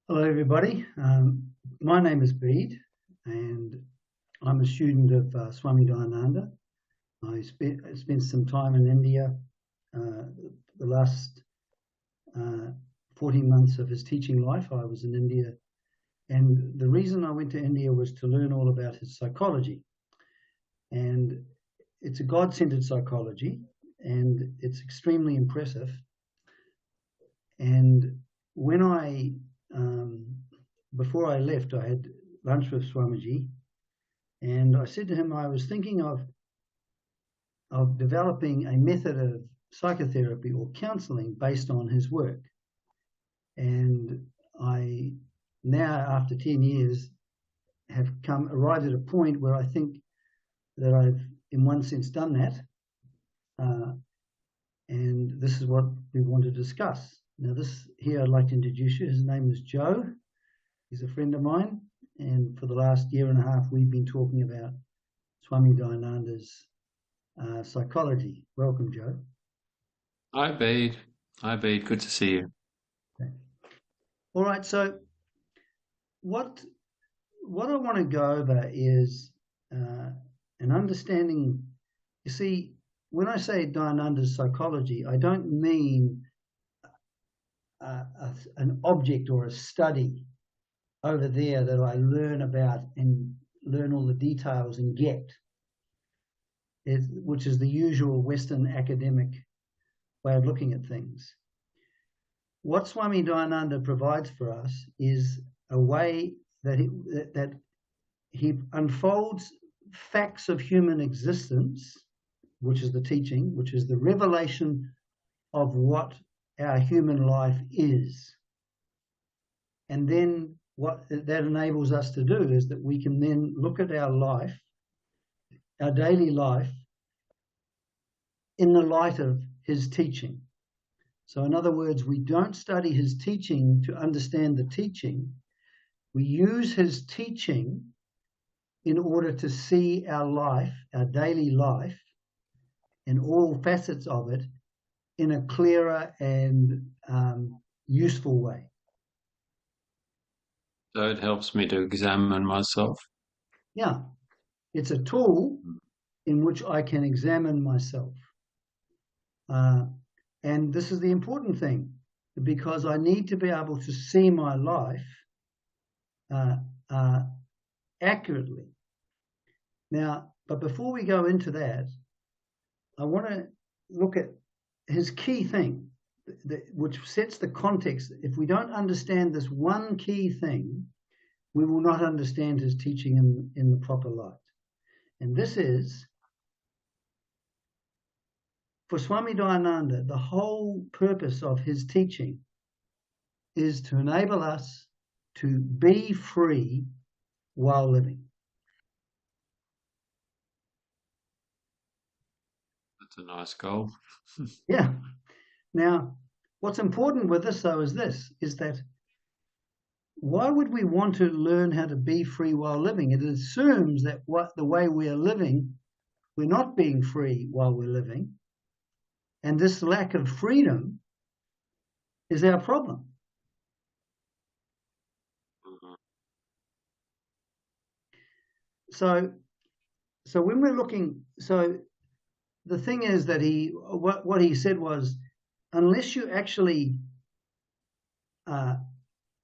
Hello, everybody. My name is Bede, and I'm a student of Swami Dayananda. I spent some time in India. The last 14 months of his teaching life, I was in India. And the reason I went to India was to learn all about his psychology. And it's a God-centered psychology, and it's extremely impressive. And when before I left, I had lunch with Swamiji, and I said to him I was thinking of developing a method of psychotherapy or counseling based on his work. And I now, after 10 years, have arrived at a point where I think that I've, in one sense, done that. And this is what we want to discuss. Now, this here I'd like to introduce you. His name is Joe. He's a friend of mine, and for the last year and a half, we've been talking about Swami Dayananda's psychology. Welcome, Joe. Hi, Bede. Hi, Bede. Good to see you. Okay. All right. So, what I want to go over is an understanding. You see, when I say Dayananda's psychology, I don't mean an object or a study over there that I learn about and learn all the details and get, which is the usual Western academic way of looking at things. What Swami Dayananda provides for us is a way that he unfolds facts of human existence, which is the teaching, which is the revelation of what our human life is. And then what that enables us to do is that we can then look at our life, our daily life, in the light of his teaching. So in other words, we don't study his teaching to understand the teaching. We use his teaching in order to see our life, our daily life, and all facets of it in a clearer and useful way. So it helps me to examine myself. Yeah, it's a tool in which I can examine myself. And this is the important thing, because I need to be able to see my life accurately. Now, but before we go into that, I want to look at his key thing, which sets the context. If we don't understand this one key thing, we will not understand his teaching in the proper light. And this is, for Swami Dayananda, the whole purpose of his teaching is to enable us to be free while living. That's a nice goal. Yeah. Now, what's important with this, though, is that why would we want to learn how to be free while living? It assumes that the way we are living, we're not being free while we're living. And this lack of freedom is our problem. Mm-hmm. So when we're looking, so the thing is that what he said was, unless you actually are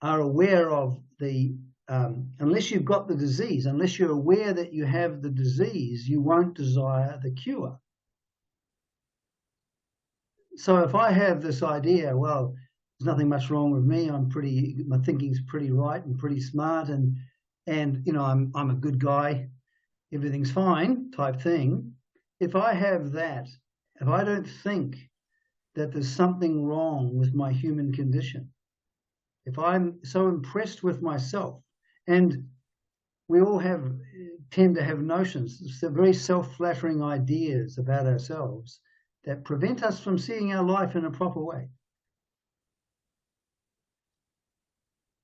aware of unless you've got the disease, unless you're aware that you have the disease, you won't desire the cure. So if I have this idea, well, there's nothing much wrong with me. My thinking's pretty right and pretty smart, and you know, I'm a good guy. Everything's fine type thing. If I have that, if I don't think that there's something wrong with my human condition, if I'm so impressed with myself, and we all tend to have notions, very self-flattering ideas about ourselves that prevent us from seeing our life in a proper way.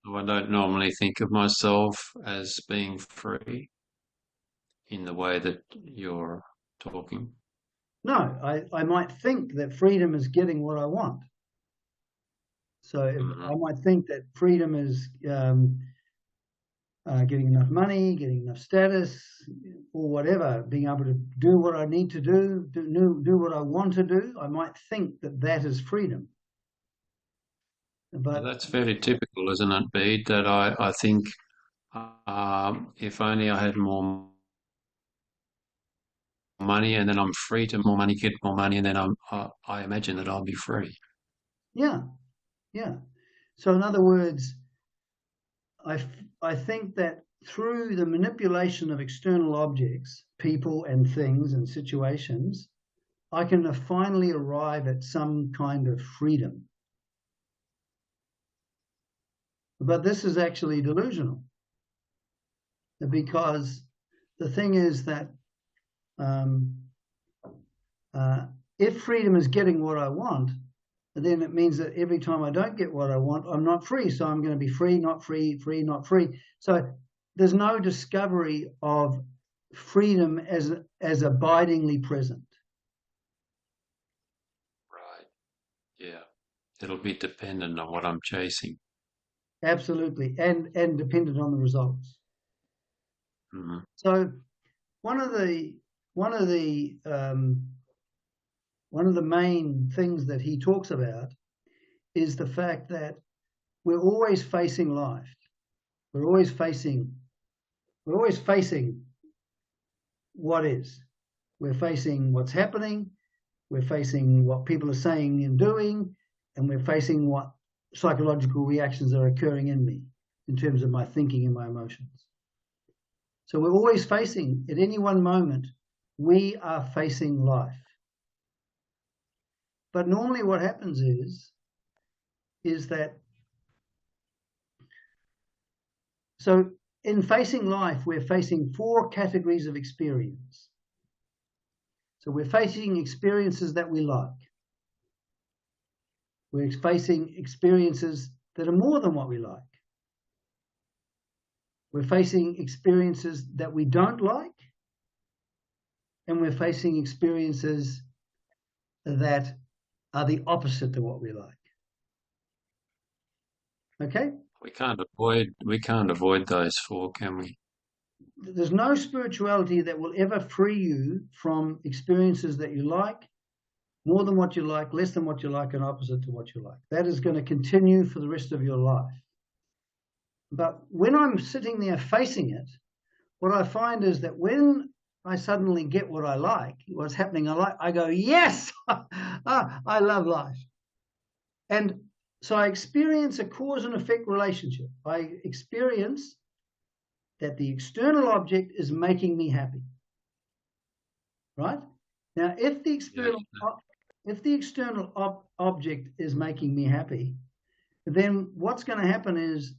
I don't normally think of myself as being free in the way that you're talking. No, I might think that freedom is getting what I want. So I might think that freedom is getting enough money, getting enough status, or whatever, being able to do what I need to do what I want to do. I might think that that is freedom. But that's very typical, isn't it, Bede? That I think if only I had more money, and then I'm free to more money, get more money, and then I imagine that I'll be free. yeah. So in other words, I think that through the manipulation of external objects, people and things and situations, I can finally arrive at some kind of freedom. But this is actually delusional, because the thing is that if freedom is getting what I want, then it means that every time I don't get what I want, I'm not free. So I'm going to be free, not free, free, not free. So there's no discovery of freedom as abidingly present. Right. Yeah. It'll be dependent on what I'm chasing. Absolutely, and dependent on the results. Mm-hmm. So one of the main things that he talks about is the fact that we're always facing life. We're always facing what is. We're facing what's happening. We're facing what people are saying and doing, and we're facing what psychological reactions are occurring in me in terms of my thinking and my emotions. So we're always facing, at any one moment, we are facing life. But normally what happens is that, so in facing life, we're facing 4 categories of experience. So we're facing experiences that we like. We're facing experiences that are more than what we like. We're facing experiences that we don't like. And we're facing experiences that are the opposite to what we like. Okay? We can't avoid those 4, can we? There's no spirituality that will ever free you from experiences that you like, more than what you like, less than what you like, and opposite to what you like. That is going to continue for the rest of your life. But when I'm sitting there facing it, what I find is that when I suddenly get what I like, what's happening, I go, yes, I love life. And so I experience a cause and effect relationship. I experience that the external object is making me happy. Right? Now, if the external object is making me happy, then what's going to happen is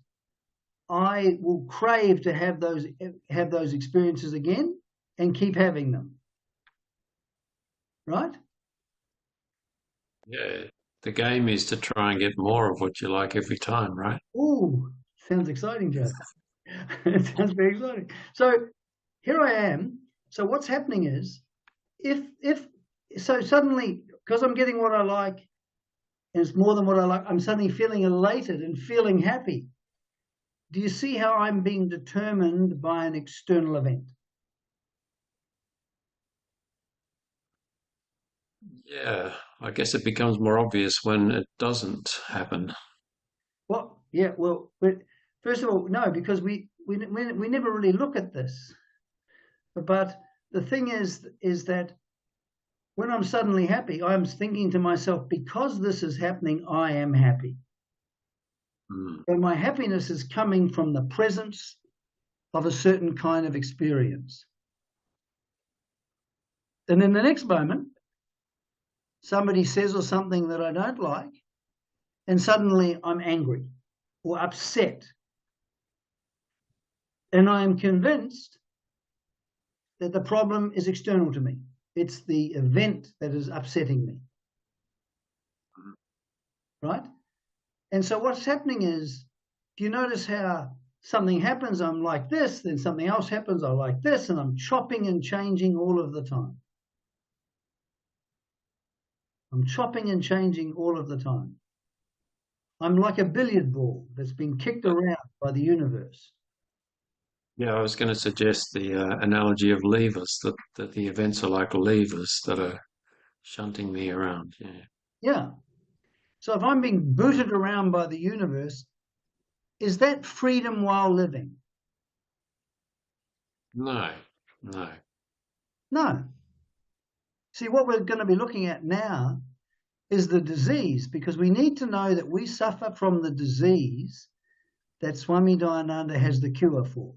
I will crave to have those experiences again and keep having them. Right? Yeah. The game is to try and get more of what you like every time, right? Ooh, sounds exciting, Joe. It sounds very exciting. So here I am. So what's happening is, so suddenly, because I'm getting what I like, and it's more than what I like, I'm suddenly feeling elated and feeling happy. Do you see how I'm being determined by an external event? Yeah, I guess it becomes more obvious when it doesn't happen. Well, yeah, well, but first of all, no, because we never really look at this. But the thing is that when I'm suddenly happy, I'm thinking to myself, because this is happening, I am happy. And my happiness is coming from the presence of a certain kind of experience. And in the next moment, somebody says or something that I don't like, and suddenly I'm angry or upset. And I am convinced that the problem is external to me. It's the event that is upsetting me. Right? And so what's happening is, do you notice how something happens, I'm like this, then something else happens, I like this, and I'm chopping and changing all of the time. I'm chopping and changing all of the time. I'm like a billiard ball that's been kicked around by the universe. Yeah, I was going to suggest the analogy of levers, that the events are like levers that are shunting me around. Yeah. Yeah. So if I'm being booted around by the universe, is that freedom while living? No, no. No. See, what we're going to be looking at now is the disease, because we need to know that we suffer from the disease that Swami Dayananda has the cure for.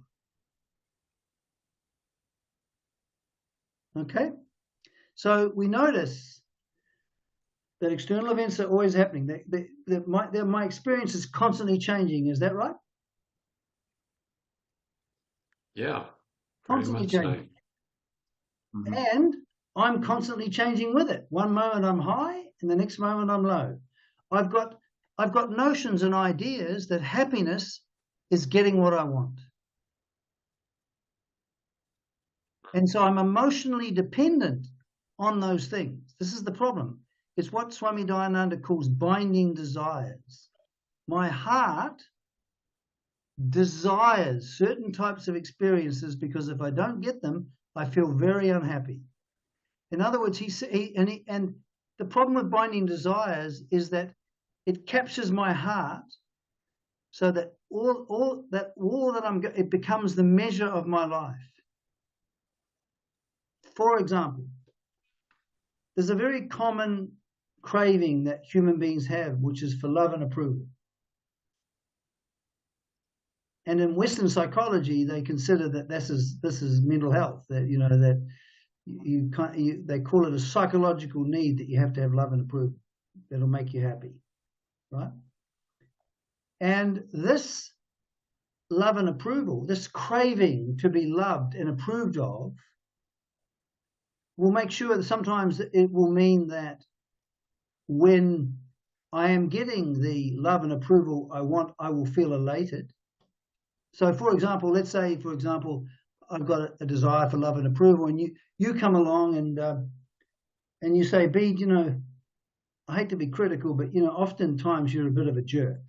Okay? So we notice that external events are always happening. My experience is constantly changing. Is that right? Yeah, pretty Constantly much so. changing. Mhm. And I'm constantly changing with it. One moment I'm high, and the next moment I'm low. I've got notions and ideas that happiness is getting what I want. And so I'm emotionally dependent on those things. This is the problem. It's what Swami Dayananda calls binding desires. My heart desires certain types of experiences because if I don't get them, I feel very unhappy. In other words, and the problem with binding desires is that it captures my heart so that it becomes the measure of my life. For example, there's a very common craving that human beings have, which is for love and approval. And in Western psychology, they consider that this is mental health. That that they call it a psychological need that you have to have love and approval. That'll make you happy, right? And this love and approval, this craving to be loved and approved of, will make sure that sometimes it will mean that when I am getting the love and approval I want, I will feel elated. So, for example, let's say, I've got a desire for love and approval, and you come along and you say, Bede, I hate to be critical, but oftentimes you're a bit of a jerk,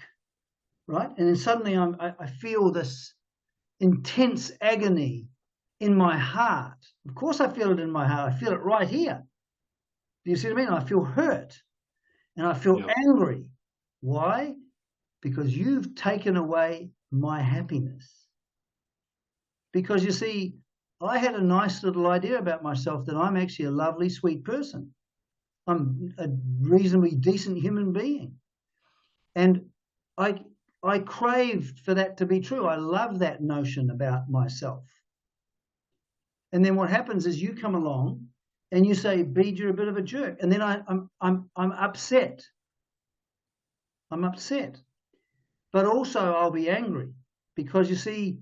right? And then suddenly I feel this intense agony in my heart. Of course, I feel it in my heart. I feel it right here. Do you see what I mean? I feel hurt and I feel angry. Why? Because you've taken away my happiness. Because you see, I had a nice little idea about myself that I'm actually a lovely, sweet person. I'm a reasonably decent human being. And I craved for that to be true. I love that notion about myself. And then what happens is you come along and you say, Bede, you're a bit of a jerk. And then I'm upset. I'm upset. But also I'll be angry because you see,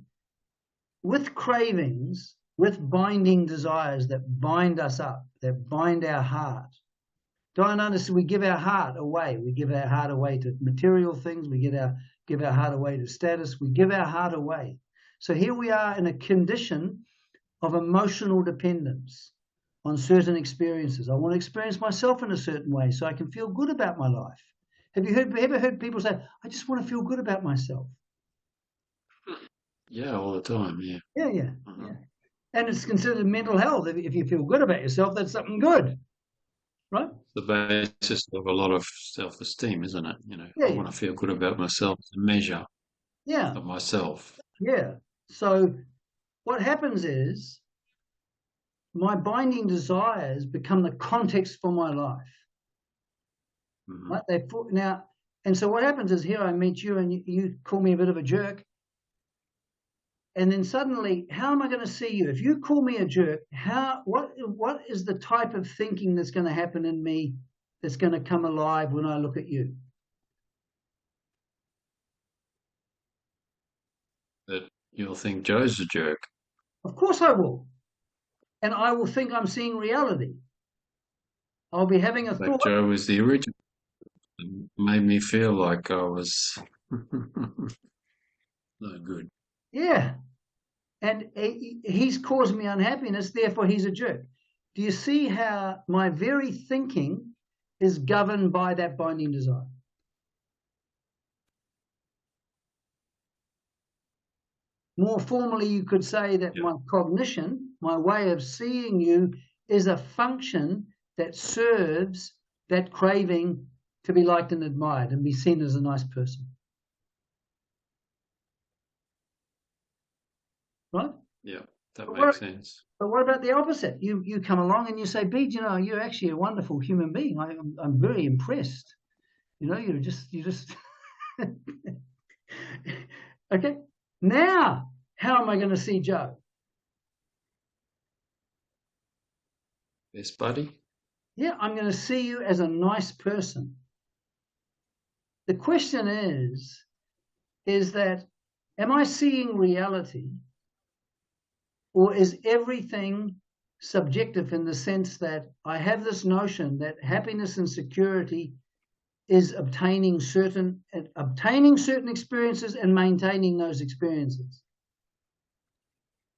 with cravings, with binding desires that bind us up, that bind our heart. Dayananda said we give our heart away. We give our heart away to material things. We give our heart away to status. We give our heart away. So here we are in a condition of emotional dependence on certain experiences. I want to experience myself in a certain way so I can feel good about my life. Have you ever heard people say, I just want to feel good about myself? Yeah, all the time. Yeah. Yeah. And it's considered mental health. If you feel good about yourself, that's something good, right? The basis of a lot of self-esteem, isn't it? I Yeah. want to feel good about myself, the measure Yeah. of myself. Yeah. So what happens is my binding desires become the context for my life. Mm-hmm. Right? And so what happens is here I meet you and you call me a bit of a jerk. And then suddenly, how am I going to see you? If you call me a jerk, what is the type of thinking that's going to happen in me that's going to come alive when I look at you? That you'll think Joe's a jerk. Of course I will. And I will think I'm seeing reality. I'll be having a Like thought. Joe was the original. It made me feel like I was no good. Yeah. And he's caused me unhappiness, therefore he's a jerk. Do you see how my very thinking is governed by that binding desire? More formally, you could say that my cognition, my way of seeing you, is a function that serves that craving to be liked and admired and be seen as a nice person. Right? Yeah, that makes sense. But what about the opposite? You come along and you say, Bede, you know, you're actually a wonderful human being. I'm very impressed. You know, you just okay. Now, how am I going to see Joe? Yes, buddy. Yeah, I'm going to see you as a nice person. The question is that, am I seeing reality, or is everything subjective in the sense that I have this notion that happiness and security is obtaining certain experiences and maintaining those experiences?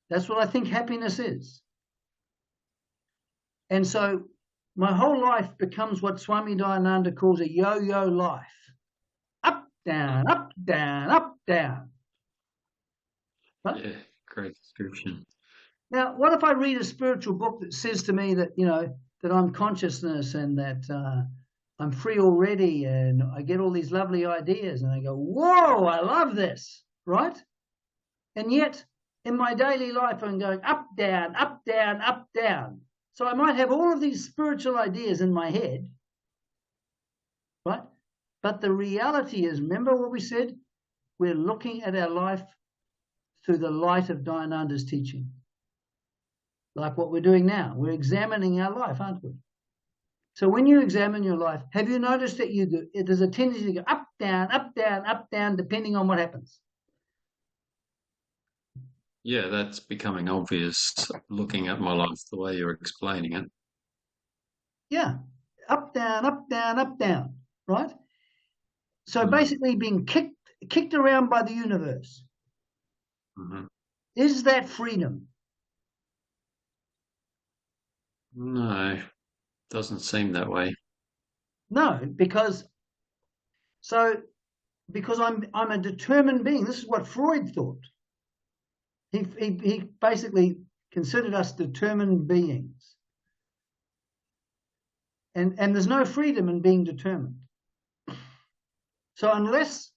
That's what I think happiness is. And so my whole life becomes what Swami Dayananda calls a yo-yo life. Up, down, up, down, up, down. Right? Yeah, great description. Now, what if I read a spiritual book that says to me that, you know, that I'm consciousness and that I'm free already and I get all these lovely ideas and I go, whoa, I love this, right? And yet in my daily life, I'm going up, down, up, down, up, down. So I might have all of these spiritual ideas in my head, right? But the reality is, remember what we said? We're looking at our life through the light of Dayananda's teaching. Like what we're doing now. We're examining our life, aren't we? So when you examine your life, have you noticed that there's a tendency to go up, down, up, down, up, down, depending on what happens? Yeah, that's becoming obvious looking at my life the way you're explaining it. Yeah, up, down, up, down, up, down, right? So basically being kicked around by the universe. Mm-hmm. Is that freedom? No, doesn't seem that way. No, because I'm a determined being. This is what Freud thought. He basically considered us determined beings. And there's no freedom in being determined. So unless...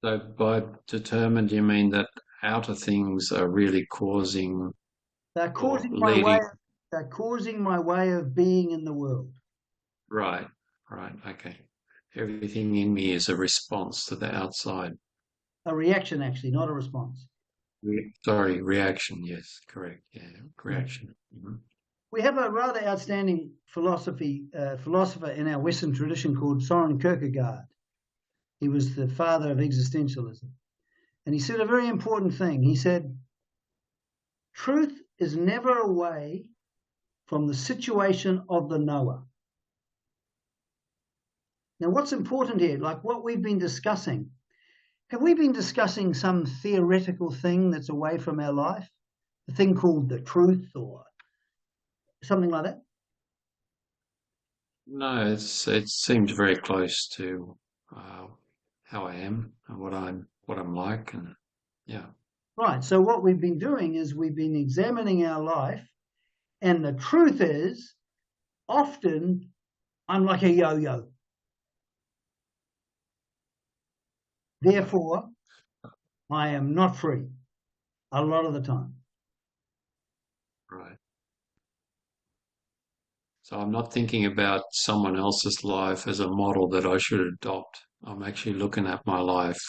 So by determined, you mean that outer things are really causing... They're causing my way of being in the world. Right, okay. Everything in me is a response to the outside. A reaction, actually, not a response. Reaction, yes, correct. Yeah, reaction. Mm-hmm. We have a rather outstanding philosopher in our Western tradition called Soren Kierkegaard. He was the father of existentialism. And he said a very important thing. He said, truth is never away from the situation of the knower. Now, what's important here, like what we've been discussing, have we been discussing some theoretical thing that's away from our life? A thing called the truth or something like that? No, it seems very close to how I am and what I'm like, and yeah. Right. So what we've been doing is we've been examining our life, and the truth is, often I'm like a yo-yo. Therefore, I am not free a lot of the time. Right. So I'm not thinking about someone else's life as a model that I should adopt. I'm actually looking at my life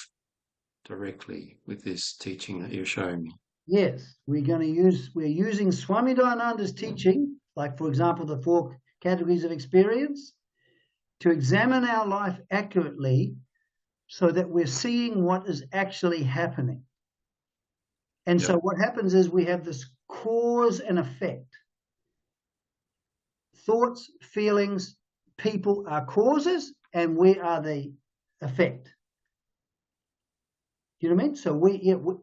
directly with this teaching that you're showing me. Yes, we're using Swami Dayananda's teaching, like for example, the 4 categories of experience, to examine our life accurately so that we're seeing what is actually happening. And so what happens is we have this cause and effect. Thoughts, feelings, people are causes, and we are the effect. Do you know what I mean? So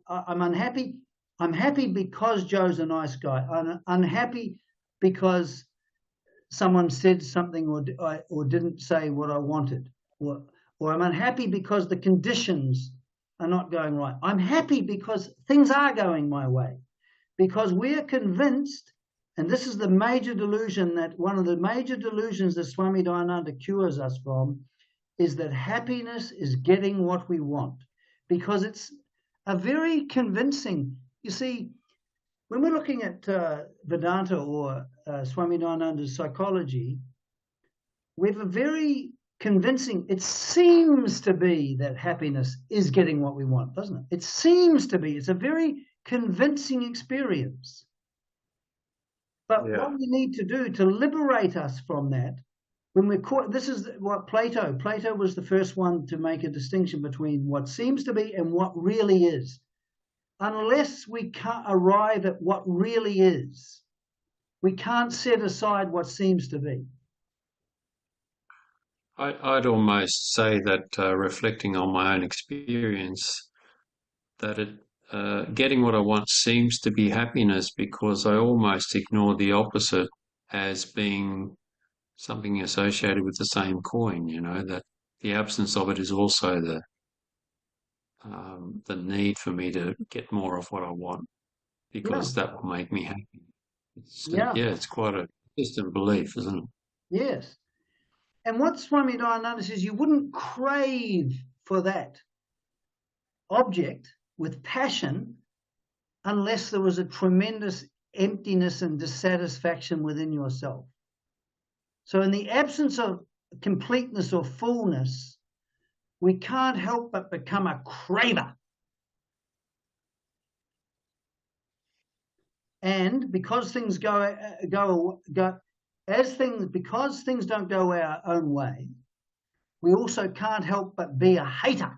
I'm unhappy. I'm happy because Joe's a nice guy. I'm unhappy because someone said something or didn't say what I wanted. Or I'm unhappy because the conditions are not going right. I'm happy because things are going my way, because we're convinced, and this is the major delusion, that one of the major delusions that Swami Dayananda cures us from is that happiness is getting what we want, because it's a very convincing, you see, when we're looking at Vedanta or Swami Dayananda's psychology, we have a very convincing, it seems to be that happiness is getting what we want, doesn't it? It seems to be. It's a very convincing experience. But what we need to do to liberate us from that, when we're caught, this is what Plato was the first one to make a distinction between what seems to be and what really is. Unless we can't arrive at what really is, we can't set aside what seems to be. I'd almost say that, reflecting on my own experience, that getting what I want seems to be happiness, because I almost ignore the opposite as being something associated with the same coin, that the absence of it is also the need for me to get more of what I want, because that will make me happy. It's quite a distant belief, isn't it? Yes. And what Swami Dayananda says, you wouldn't crave for that object with passion unless there was a tremendous emptiness and dissatisfaction within yourself. So in the absence of completeness or fullness, we can't help but become a craver. And because things because things don't go our own way, we also can't help but be a hater,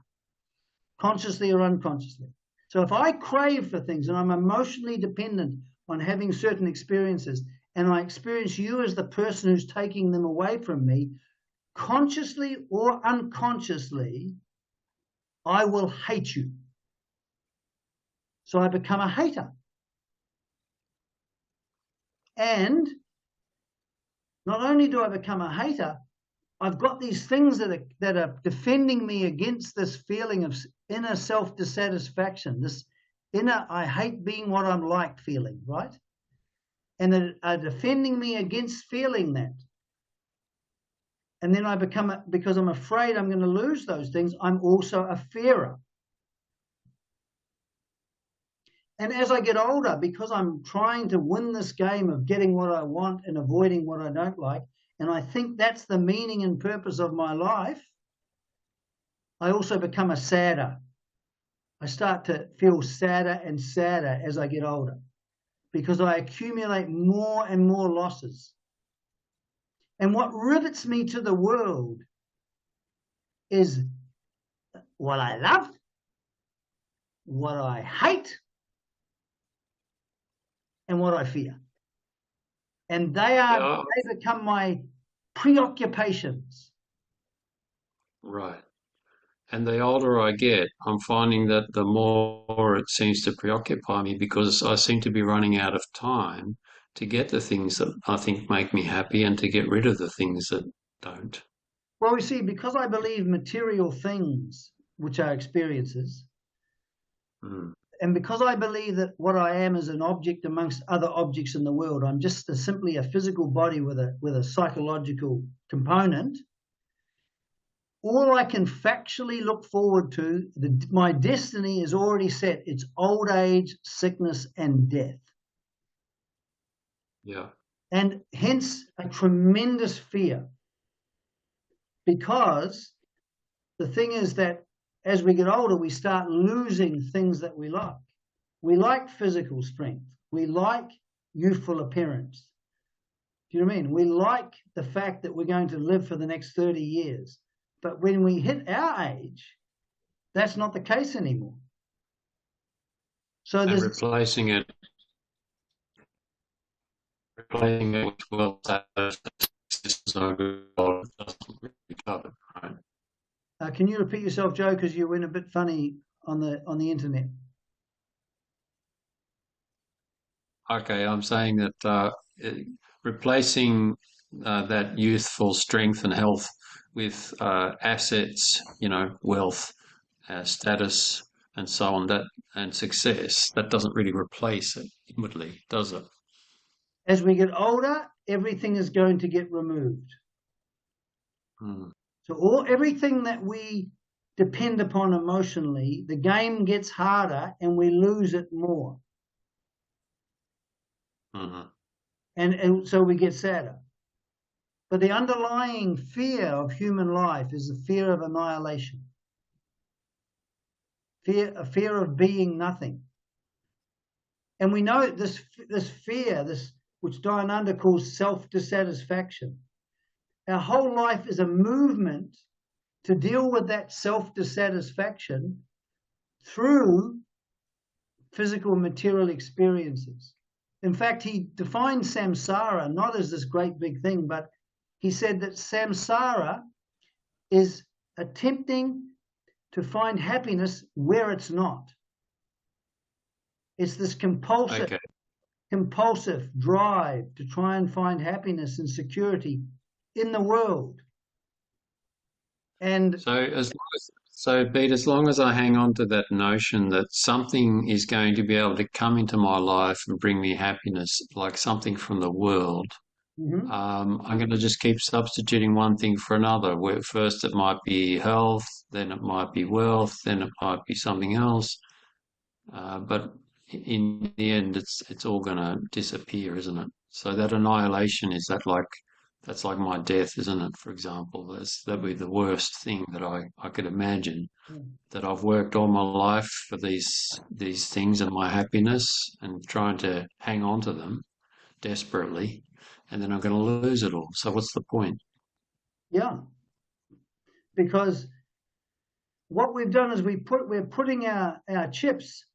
consciously or unconsciously. So if I crave for things and I'm emotionally dependent on having certain experiences, and I experience you as the person who's taking them away from me, consciously or unconsciously, I will hate you. So I become a hater. And not only do I become a hater, I've got these things that are defending me against this feeling of inner self-dissatisfaction, this inner I hate being what I'm like feeling, right? And that are defending me against feeling that. And then I become, because I'm afraid I'm going to lose those things, I'm also a fearer. And as I get older, because I'm trying to win this game of getting what I want and avoiding what I don't like, and I think that's the meaning and purpose of my life, I also become a sadder. I start to feel sadder and sadder as I get older, because I accumulate more and more losses. And what rivets me to the world is what I love, what I hate, and what I fear. And they become my preoccupations. Right. And the older I get, I'm finding that the more it seems to preoccupy me, because I seem to be running out of time to get the things that I think make me happy and to get rid of the things that don't. Well, we see, because I believe material things, which are experiences, and because I believe that what I am is an object amongst other objects in the world, I'm just simply a physical body with a psychological component. All I can factually look forward to, my destiny is already set. It's old age, sickness, and death. Yeah. And hence a tremendous fear. Because the thing is that as we get older, we start losing things that we like. We like physical strength. We like youthful appearance. Do you know what I mean? We like the fact that we're going to live for the next 30 years. But when we hit our age, that's not the case anymore. So there's replacing it with well doesn't really cover, right? Can you repeat yourself, Joe? Because you went a bit funny on the internet. Okay, I'm saying that replacing that youthful strength and health with assets, wealth, status, and so on, that and success, that doesn't really replace it inwardly, does it? As we get older, everything is going to get removed. Mm. So everything that we depend upon emotionally, the game gets harder and we lose it more. Mm-hmm. And so we get sadder. But the underlying fear of human life is the fear of annihilation. A fear of being nothing. And we know this fear, which Dayananda calls self-dissatisfaction. Our whole life is a movement to deal with that self-dissatisfaction through physical material experiences. In fact, he defined samsara not as this great big thing, but he said that samsara is attempting to find happiness where it's not. It's this compulsive drive to try and find happiness and security in the world. And Bede, as long as I hang on to that notion that something is going to be able to come into my life and bring me happiness, like something from the world, I'm going to just keep substituting one thing for another. Where first it might be health, then it might be wealth, then it might be something else. But in the end, it's all going to disappear, isn't it? So that annihilation, that's like my death, isn't it? For example, that'd be the worst thing that I could imagine. That I've worked all my life for these things and my happiness and trying to hang on to them desperately, and then I'm going to lose it all. So what's the point? Yeah, because what we've done is we're putting our chips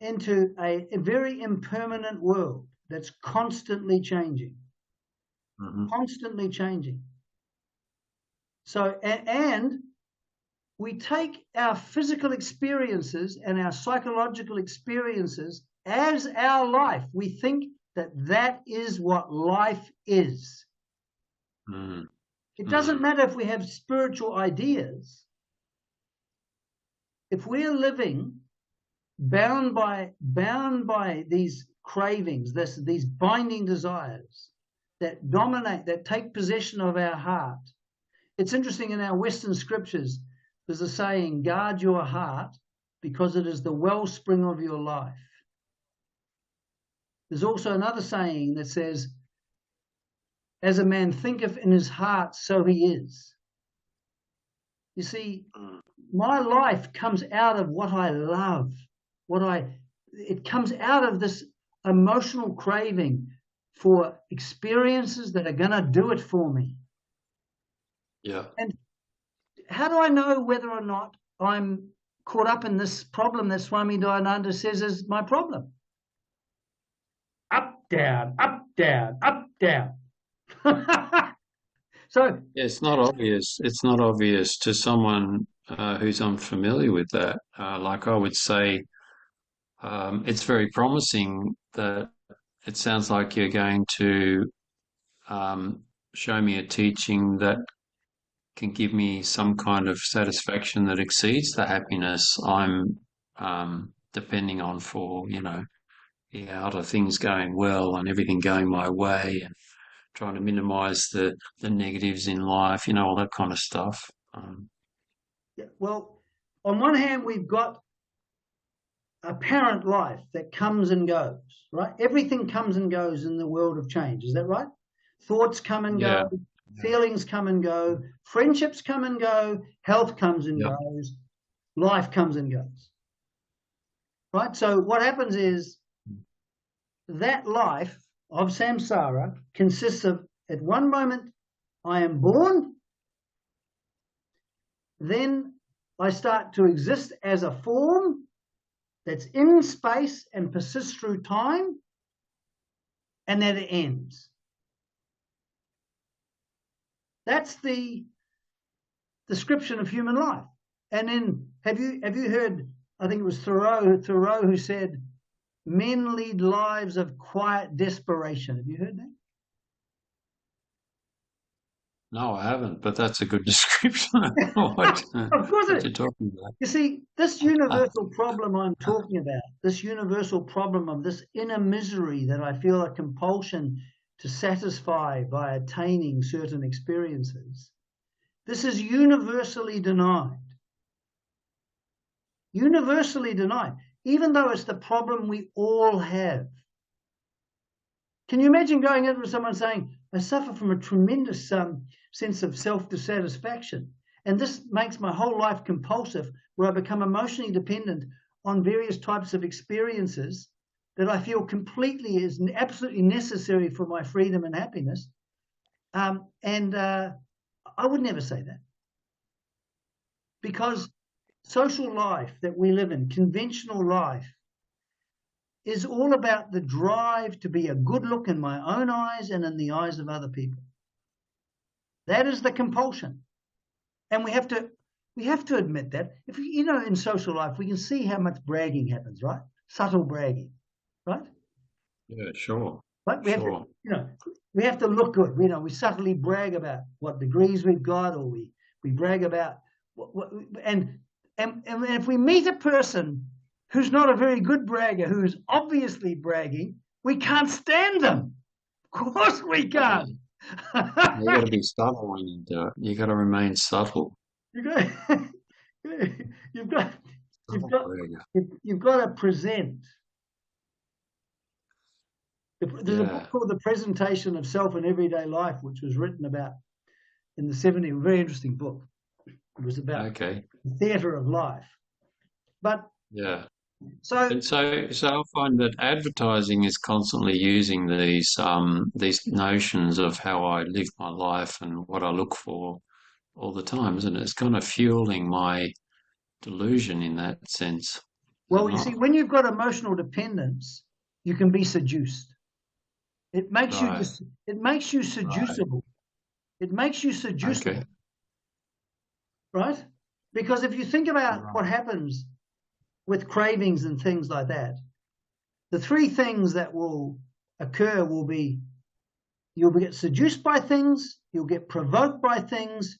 into a very impermanent world that's constantly changing. Constantly changing. So, and we take our physical experiences and our psychological experiences as our life. We think that is what life is. It doesn't matter if we have spiritual ideas. If we're living bound by these cravings, these binding desires that dominate, that take possession of our heart. It's interesting, in our Western scriptures, there's a saying, guard your heart because it is the wellspring of your life. There's also another saying that says, as a man thinketh in his heart, so he is. You see, my life comes out of what I love, it comes out of this emotional craving for experiences that are going to do it for me. Yeah. And how do I know whether or not I'm caught up in this problem that Swami Dayananda says is my problem? Up, down, up, down, up, down. So it's not obvious. It's not obvious to someone who's unfamiliar with that. Like I would say, it's very promising that it sounds like you're going to show me a teaching that can give me some kind of satisfaction that exceeds the happiness I'm depending on for, the outer things going well and everything going my way and trying to minimize the negatives in life, all that kind of stuff. Well, on one hand, we've got apparent life that comes and goes, right? Everything comes and goes in the world of change. Is that right? Thoughts come and go, feelings come and go, friendships come and go, health comes and goes, life comes and goes. Right? So what happens is that life of samsara consists of, at one moment, I am born, then I start to exist as a form that's in space and persists through time, and then it ends. That's the description of human life. And then have you heard, I think it was Thoreau who said, men lead lives of quiet desperation. Have you heard that? No, I haven't, but that's a good description of Of course what it you're is. talking about. You see, this universal problem I'm talking about, this universal problem of this inner misery that I feel a compulsion to satisfy by attaining certain experiences, this is universally denied. Universally denied, even though it's the problem we all have. Can you imagine going in with someone saying, I suffer from a tremendous sense of self-dissatisfaction, and this makes my whole life compulsive, where I become emotionally dependent on various types of experiences that I feel completely is absolutely necessary for my freedom and happiness. I would never say that, because social life that we live in, conventional life, is all about the drive to be a good look in my own eyes and in the eyes of other people. That is the compulsion. And we have to admit that. If you know, in social life, we can see how much bragging happens, right? Subtle bragging, right? Yeah, sure. But we have to, Sure. we have to look good. We subtly brag about what degrees we've got, or we brag about and if we meet a person who's not a very good bragger, who is obviously bragging, we can't stand them. Of course we can't. You got to be subtle when you do it. You got to remain subtle. you've got, you've got, you've Subtle got, bragger. you've got to present. There's a book Yeah. called The Presentation of Self in Everyday Life, which was written about in the 70s. A very interesting book. It was about Okay. the theatre of life. But Yeah. so, And so I find that advertising is constantly using these notions of how I live my life and what I look for all the time, isn't it? It's kind of fueling my delusion in that sense, is it well, you see, not? when you've got emotional dependence, you can be seduced. It makes you Right. just, it makes you Right. seducible. It makes you Okay. seducible, right? Because if you think about what Right. happens with cravings and things like that, the three things that will occur will be you'll get seduced by things, you'll get provoked by things,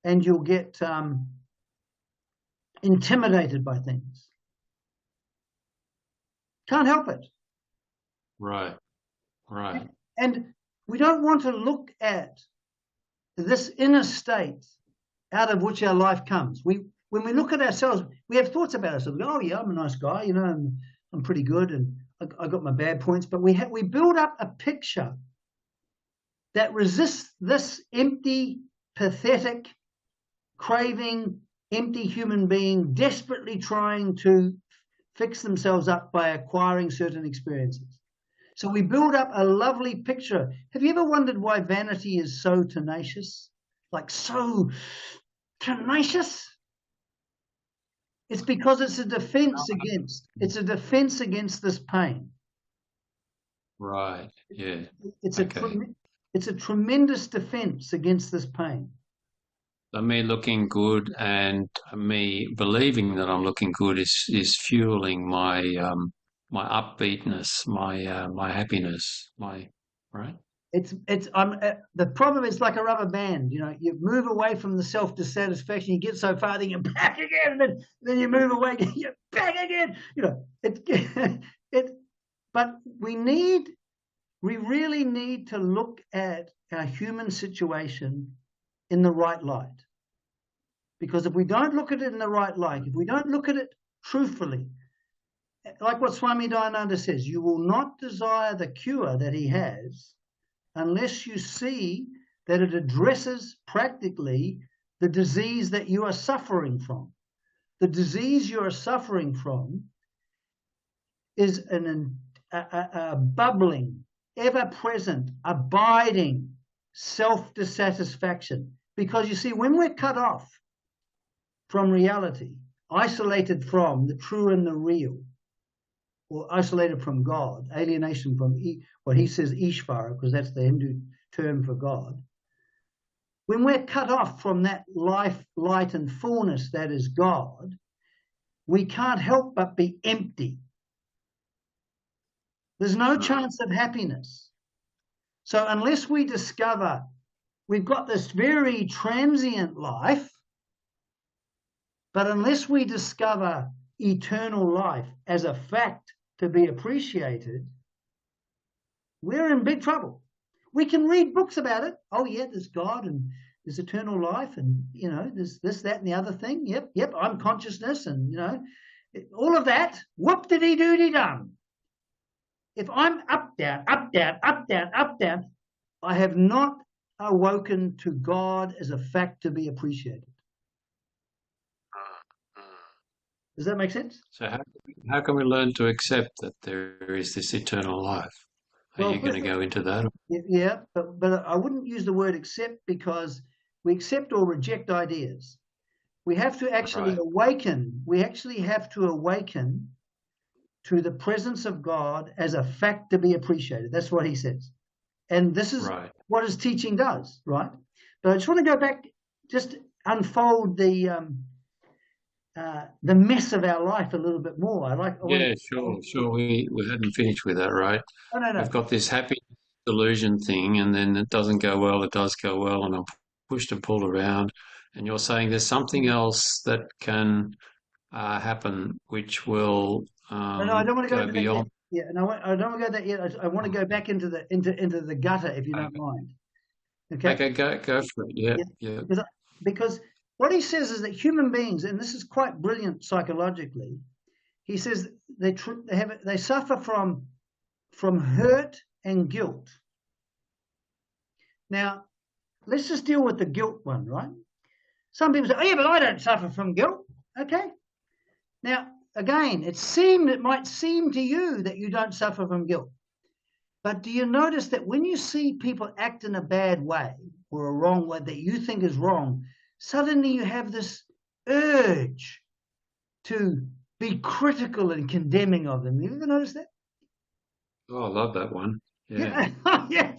and you'll get intimidated by things. Can't help it. Right. Right. And we don't want to look at this inner state out of which our life comes. When we look at ourselves, we have thoughts about ourselves. Oh yeah, I'm a nice guy, I'm pretty good, and I got my bad points. But we build up a picture that resists this empty, pathetic, craving, empty human being desperately trying to fix themselves up by acquiring certain experiences. So we build up a lovely picture. Have you ever wondered why vanity is so tenacious? Like so tenacious? It's because it's a defense against this pain. Right. Yeah. It's a Okay. it's a tremendous defense against this pain. So me looking good and me believing that I'm looking good is fueling my upbeatness, my happiness, my right. It's the problem is like a rubber band. You move away from the self dissatisfaction, you get so far, then you're back again, and then you move away, you're back again. It it. But we really need to look at our human situation in the right light, because if we don't look at it in the right light, if we don't look at it truthfully, like what Swami Dayananda says, you will not desire the cure that he has unless you see that it addresses practically the disease that you are suffering from. The disease you are suffering from is a bubbling, ever-present, abiding self-dissatisfaction. Because you see, when we're cut off from reality, isolated from the true and the real, or isolated from God, alienation from what he says Ishvara, because that's the Hindu term for God. When we're cut off from that life, light, and fullness that is God, we can't help but be empty. There's no chance of happiness. So unless we discover we've got this very transient life, but unless we discover eternal life as a fact to be appreciated, we're in big trouble. We can read books about it. Oh, yeah, there's God and there's eternal life and, you know, there's this, that, and the other thing. Yep, I'm consciousness and, you know, all of that. Whoop-de-dee-doo-dee-dum. If I'm up, down, up, down, up, down, up, down, I have not awoken to God as a fact to be appreciated. Does that make sense? So how can we learn to accept that there is this eternal life? Are Well, you going to go into that? yeah, but I wouldn't use the word accept, because we accept or reject ideas. We have to actually awaken. We actually have to awaken to the presence of God as a fact to be appreciated. That's what he says. And this is what his teaching does, right? But I just want to go back, just unfold the mess of our life a little bit more. Sure. We hadn't finished with that, right? No. We've got this happy delusion thing, and then it doesn't go well, it does go well, and I'm pushed and pulled around. And you're saying there's something else that can happen which will no, I don't want to go into beyond. that yet. Yeah, no, I don't want to go that yet. I want to go back into the gutter, if you don't mind. Okay, go for it. Yeah. Because what he says is that human beings, and this is quite brilliant psychologically, he says they suffer from hurt and guilt. Now, let's just deal with the guilt one, right? Some people say, oh, yeah, but I don't suffer from guilt. Okay. Now, again, it might seem to you that you don't suffer from guilt. But do you notice that when you see people act in a bad way or a wrong way that you think is wrong, suddenly you have this urge to be critical and condemning of them? You ever notice that? Oh, I love that one. Yeah. Yeah.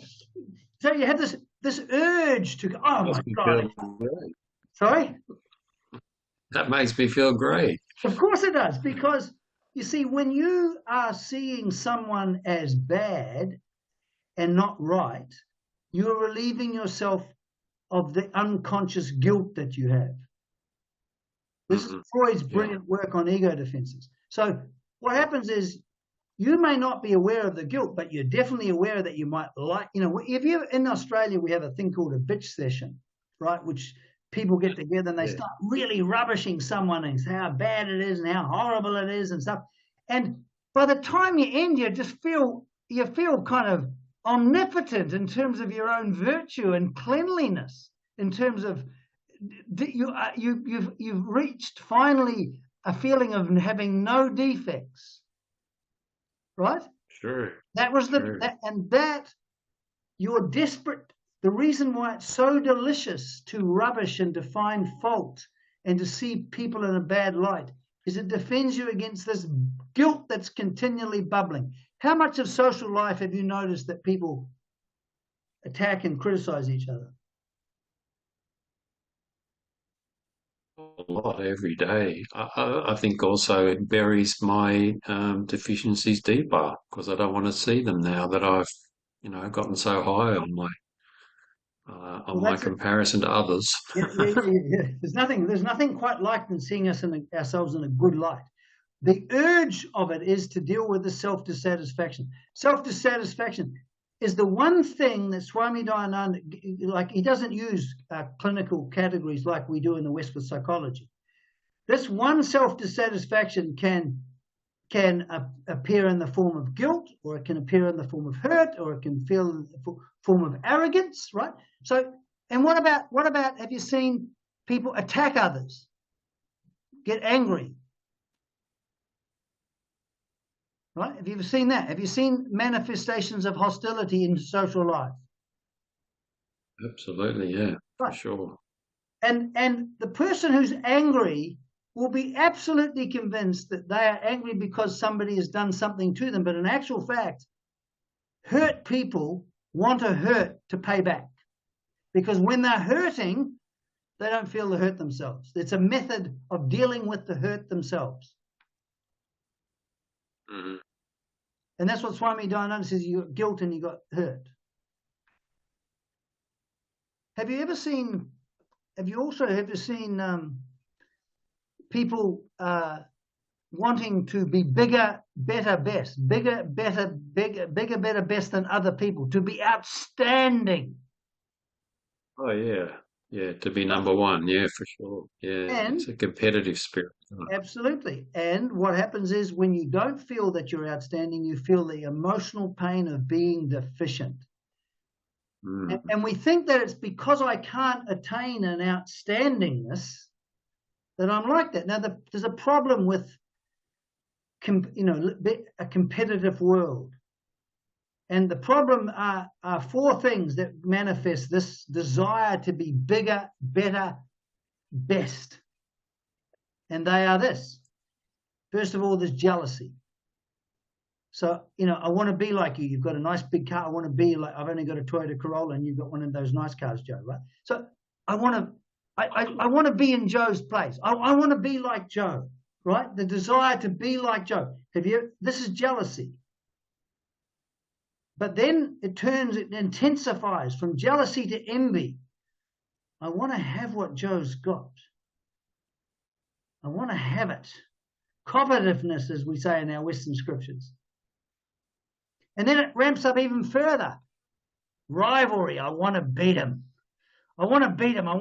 So you have this urge to go, oh my God. Sorry? That makes me feel great. Of course it does, because you see, when you are seeing someone as bad and not right, you're relieving yourself of the unconscious guilt that you have. This is Freud's brilliant work on ego defenses. So what happens is, you may not be aware of the guilt, but you're definitely aware that you might like, you know, if you're in Australia, we have a thing called a bitch session, right? Which people get together and they start really rubbishing someone and say how bad it is and how horrible it is and stuff. And by the time you end, you feel kind of omnipotent in terms of your own virtue and cleanliness, in terms of you've reached finally a feeling of having no defects. Right? Sure. That was you're desperate. The reason why it's so delicious to rubbish and to find fault and to see people in a bad light is it defends you against this guilt that's continually bubbling. How much of social life have you noticed that people attack and criticize each other? A lot every day. I think also it buries my deficiencies deeper, because I don't want to see them now that I've, gotten so high on my comparison to others. There's nothing quite like than seeing ourselves in a good light. The urge of it is to deal with the self-dissatisfaction. Self-dissatisfaction is the one thing that Swami Dayananda, like, he doesn't use clinical categories like we do in the West with psychology. This one self-dissatisfaction can appear in the form of guilt, or it can appear in the form of hurt, or it can feel in the form of arrogance, right? So, and what about, have you seen people attack others, get angry? Right? Have you ever seen that? Have you seen manifestations of hostility in social life? Absolutely, yeah, right. For sure. And the person who's angry will be absolutely convinced that they are angry because somebody has done something to them. But in actual fact, hurt people want to hurt to pay back. Because when they're hurting, they don't feel the hurt themselves. It's a method of dealing with the hurt themselves. Mm-hmm. And that's what Swami Dayananda says, you got guilt and you got hurt. Have you also ever seen people wanting to be bigger, better, best, bigger, better, better, best than other people, to be outstanding? Oh yeah, to be number one, yeah, for sure. Yeah, And it's a competitive spirit. absolutely. And what happens is when you don't feel that you're outstanding, you feel the emotional pain of being deficient. And we think that it's because I can't attain an outstandingness that I'm like that. Now, there's a problem with, a competitive world. And the problem are four things that manifest this desire to be bigger, better, best. And they are this. First of all, there's jealousy. So, I want to be like you. You've got a nice big car. I want to be like, I've only got a Toyota Corolla and you've got one of those nice cars, Joe, right? So I want to be in Joe's place. I want to be like Joe, right? The desire to be like Joe. This is jealousy. But then it intensifies from jealousy to envy. I want to have what Joe's got. I want to have it. Covetousness, as we say in our Western scriptures. And then it ramps up even further. Rivalry. I want to beat him. I want to beat him. I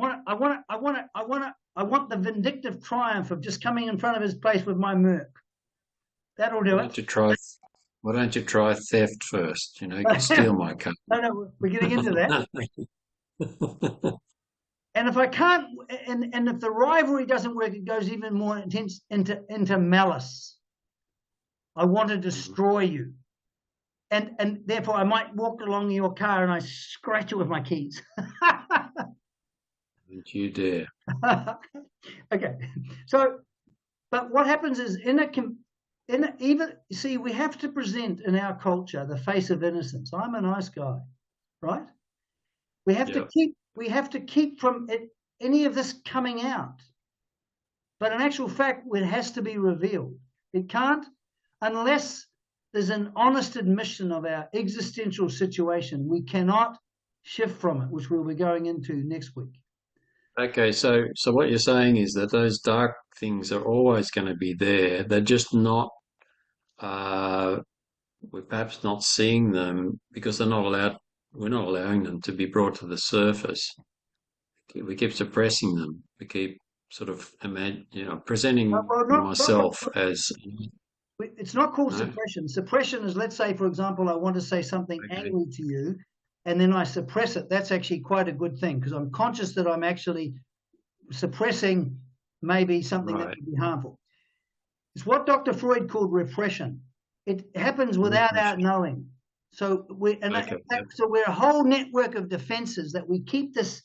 want the vindictive triumph of just coming in front of his place with my Merc. That'll do it. Why don't you try theft first? You can steal my car. No, we're getting into that. And if I can't, and if the rivalry doesn't work, it goes even more intense into malice. I want to destroy you. And therefore I might walk along your car and I scratch it with my keys. Don't you dare. Okay. So, but what happens is we have to present in our culture the face of innocence. I'm a nice guy, right? We have to keep from any of this coming out. But in actual fact, it has to be revealed. It can't unless there's an honest admission of our existential situation. We cannot shift from it, which we'll be going into next week. Okay, so what you're saying is that those dark things are always going to be there. They're just not, we're perhaps not seeing them because we're not allowing them to be brought to the surface. We keep suppressing them. We keep sort of presenting myself as... It's not called suppression. Suppression is, let's say, for example, I want to say something angry to you, and then I suppress it. That's actually quite a good thing because I'm conscious that I'm actually suppressing maybe something that would be harmful. It's what Dr. Freud called repression. It happens without our knowing. So we're a whole network of defenses that we keep this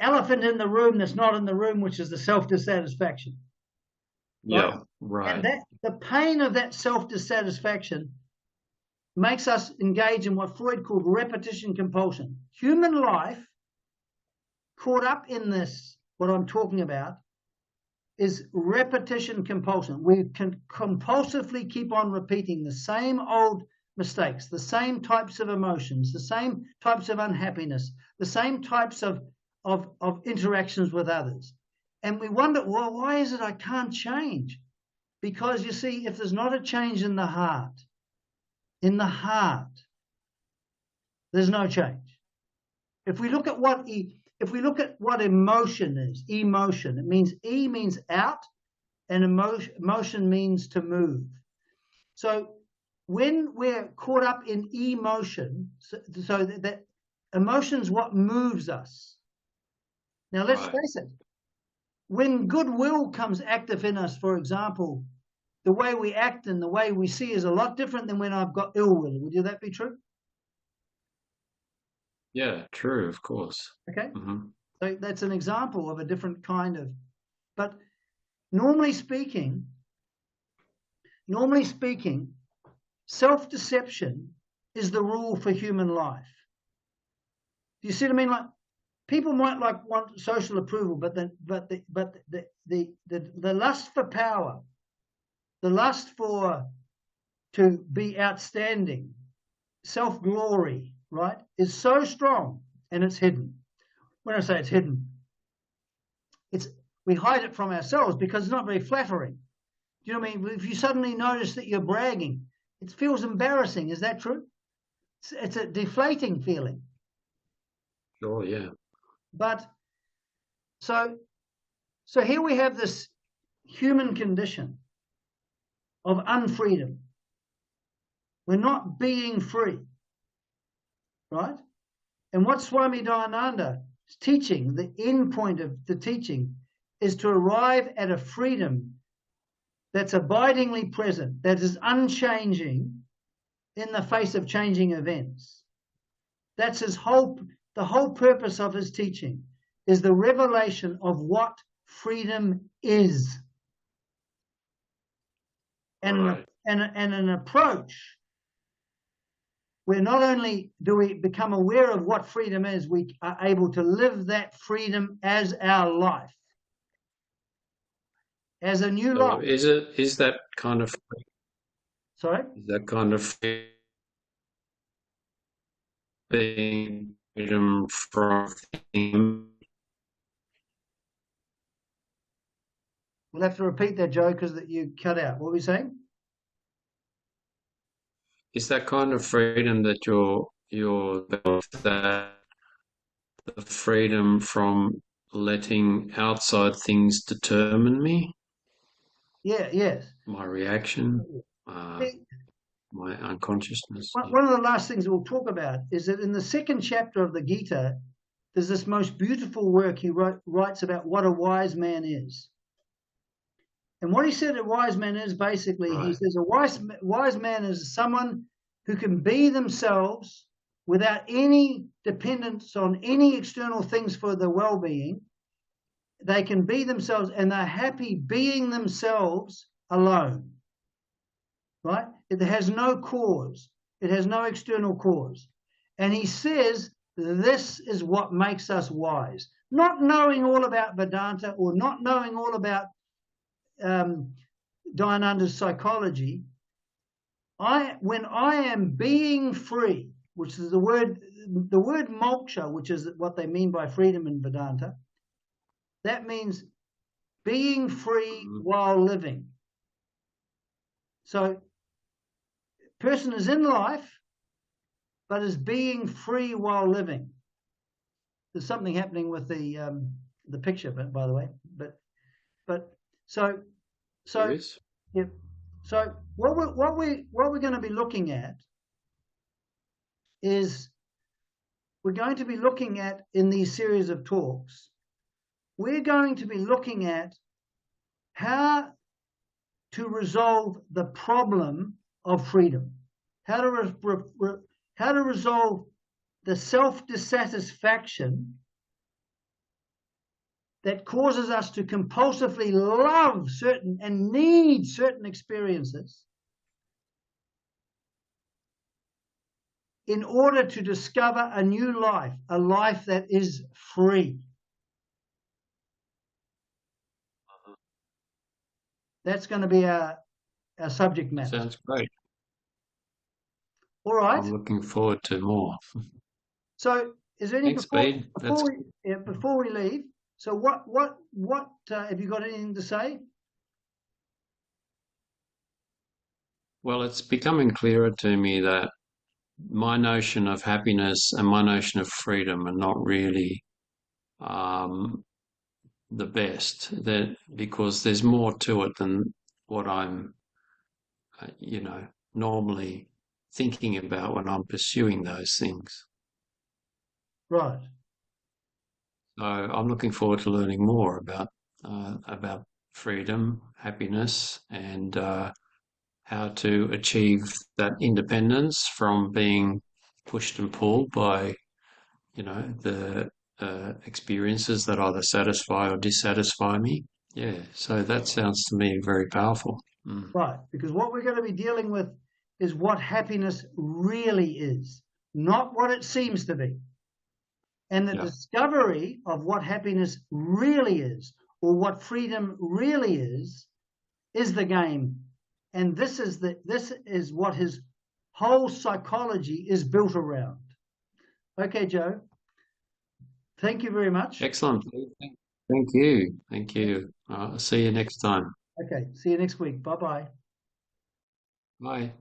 elephant in the room that's not in the room, which is the self-dissatisfaction. Yeah, right. And the pain of that self-dissatisfaction makes us engage in what Freud called repetition compulsion. Human life, caught up in this, what I'm talking about, is repetition compulsion. We can compulsively keep on repeating the same old mistakes, the same types of emotions, the same types of unhappiness, the same types of interactions with others. And we wonder, well, why is it I can't change? Because you see, if there's not a change in the heart, there's no change. If we look at what emotion is, emotion, it means E means out, and emotion means to move. So when we're caught up in emotion, so that emotion's what moves us. Now let's face it. When goodwill comes active in us, for example, the way we act and the way we see is a lot different than when I've got ill will. Would that be true? Yeah, true, of course. Okay. So that's an example of a different kind of, but normally speaking, self-deception is the rule for human life. Do you see what I mean? Like, people might want social approval, but the lust for power, the lust to be outstanding, self-glory, right, is so strong and it's hidden. When I say it's hidden, we hide it from ourselves because it's not very flattering. Do you know what I mean? If you suddenly notice that you're bragging, it feels embarrassing. Is that true? It's a deflating feeling. Sure, yeah. But so here we have this human condition of unfreedom. We're not being free, right? And what Swami Dayananda is teaching, the end point of the teaching, is to arrive at a freedom that's abidingly present, that is unchanging in the face of changing events. That's the whole purpose of his teaching, is the revelation of what freedom is. And an approach where not only do we become aware of what freedom is, we are able to live that freedom as our life, as a new life. Is that kind of Sorry? Is that kind of being freedom from thinking? We'll have to repeat that, Joe, because you cut out. What were you saying? Is that kind of freedom that that the freedom from letting outside things determine me? Yeah, yes. My reaction, my unconsciousness. One of the last things we'll talk about is that in the second chapter of the Gita, there's this most beautiful work he writes about what a wise man is. And what he said a wise man is, basically, Right. He says a wise man is someone who can be themselves without any dependence on any external things for their well-being. They can be themselves, and they're happy being themselves alone, right? It has no cause. It has no external cause. And he says this is what makes us wise. Not knowing all about Vedanta or not knowing all about Dayananda's psychology, when I am being free, which is the word moksha, which is what they mean by freedom in Vedanta, that means being free while living. So, person is in life, but is being free while living. There's something happening with the picture, by the way. But so yeah. So what we're going to be looking at is we're going to be looking at in these series of talks. We're going to be looking at how to resolve the problem of freedom, how to resolve the self-dissatisfaction that causes us to compulsively love certain and need certain experiences in order to discover a new life, a life that is free. That's going to be our subject matter. Sounds great. All right. I'm looking forward to more. So, is there any before we leave? So, what have you got anything to say? Well, it's becoming clearer to me that my notion of happiness and my notion of freedom are not really the best. Because there's more to it than what I'm, normally thinking about when I'm pursuing those things. Right. So I'm looking forward to learning more about freedom, happiness, and how to achieve that independence from being pushed and pulled by, the experiences that either satisfy or dissatisfy me. Yeah, so that sounds to me very powerful. Right, because what we're going to be dealing with is what happiness really is, not what it seems to be. And the discovery of what happiness really is, or what freedom really is the game. And this is what his whole psychology is built around. Okay, Joe. Thank you very much. Excellent. Thank you. Thank you. I'll see you next time. Okay, see you next week. Bye-bye. Bye.